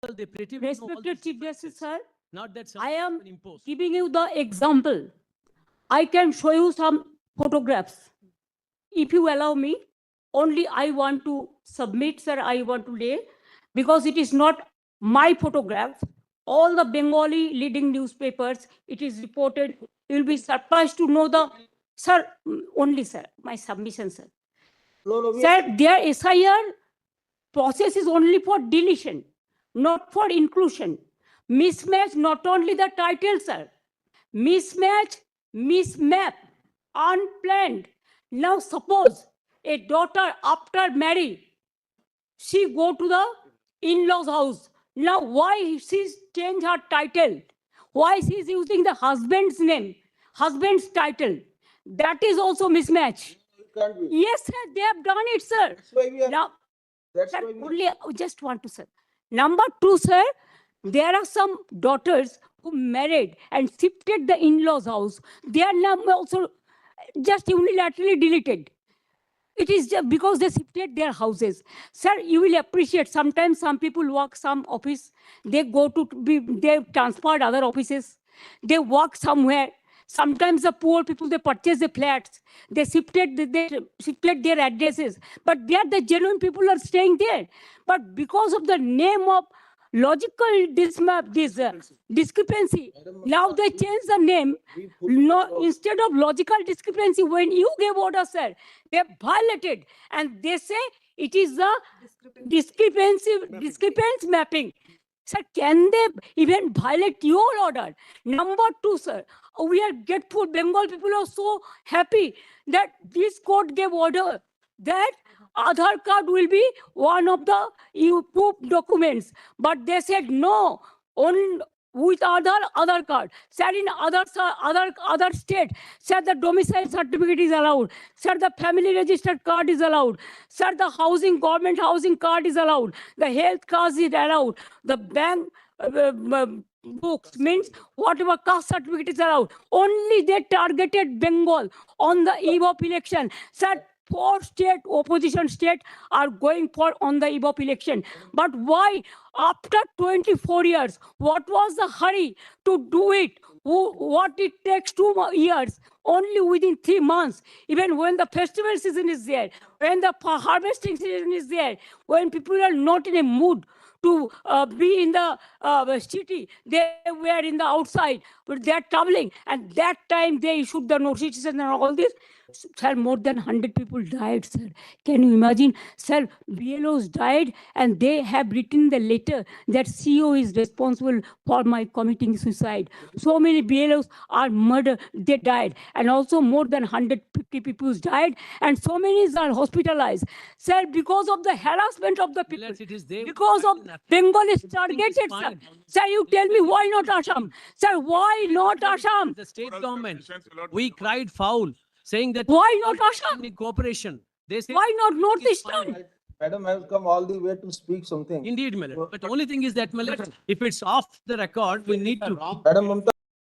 They pretty well know all Respected these Chief Justice, differences. sir, Not that I am someone imposed. giving you the example. I can show you some photographs. If you allow me, only I want to submit, sir, I want to lay, because it is not my photograph. All the Bengali leading newspapers, it is reported. You will be surprised to know the, sir, only, sir, my submission, sir. No, Sir, their SIR process is only for deletion, not for inclusion. Mismatch, not only the title, sir. Mismatch, mismap, unplanned. Now suppose a daughter after marry, she go to the in-laws house. Now why she's change her title? Why she's using the husband's name, husband's title? That is also mismatch. it can't be. Yes, sir, they have done it, sir. That's why we are. Now, That's sir, why we. only I just want to say. Number two, sir, there are some daughters who married and shifted the in-laws house. Their name also just unilaterally deleted. It is just because they shifted their houses. Sir, you will appreciate sometimes some people work some office, they go to be, they transferred other offices, they work somewhere. Sometimes the poor people, they purchase the flats, they shifted their addresses, but they are the genuine people are staying there. But because of the name of logical discrepancy, Madam, now they change the name. we put No, across- instead of logical discrepancy, when you gave order, sir, they violated, and they say it is the discrepancy mapping. Sir, can they even violate your order? Number two, sir, we are grateful. Bengal people are so happy that this court gave order that Aadhaar card will be one of the proof documents. But they said no, on with Aadhaar card. Sir, in other state, sir, the domicile certificate is allowed. Sir, the family registered card is allowed. Sir, the government housing card is allowed. The health card is allowed. The bank books means whatever caste certificate is allowed. Only they targeted Bengal on the eve of election. Sir, 4 state opposition state are going for on the eve of election. But why after 24 years, what was the hurry to do it? What it takes 2 years, only within 3 months, even when the festival season is there, when the harvesting season is there, when people are not in a mood to be in the city, they were in the outside, but they are traveling, and that time they issued the notices and all this. Sir, more than 100 people died, sir. Can you imagine? Sir, BLOs died, and they have written the letter that CEO is responsible for my committing suicide. So many BLOs are murdered, they died, and also more than 150 people died, and so many are hospitalized. Sir, because of the harassment of the people, Unless it is they. because of Bengal is targeted, sir. fine. Sir, you tell me why not Assam? Sir, why not Assam? The state government, we cried foul, saying that. Why not Assam? Any cooperation. They say. Why not it's Northeastern? fine. Madam, I have come all the way to speak something. Indeed, Millet. But the only thing is that, Millet, if it's off the record, we need to. Madam Mamta,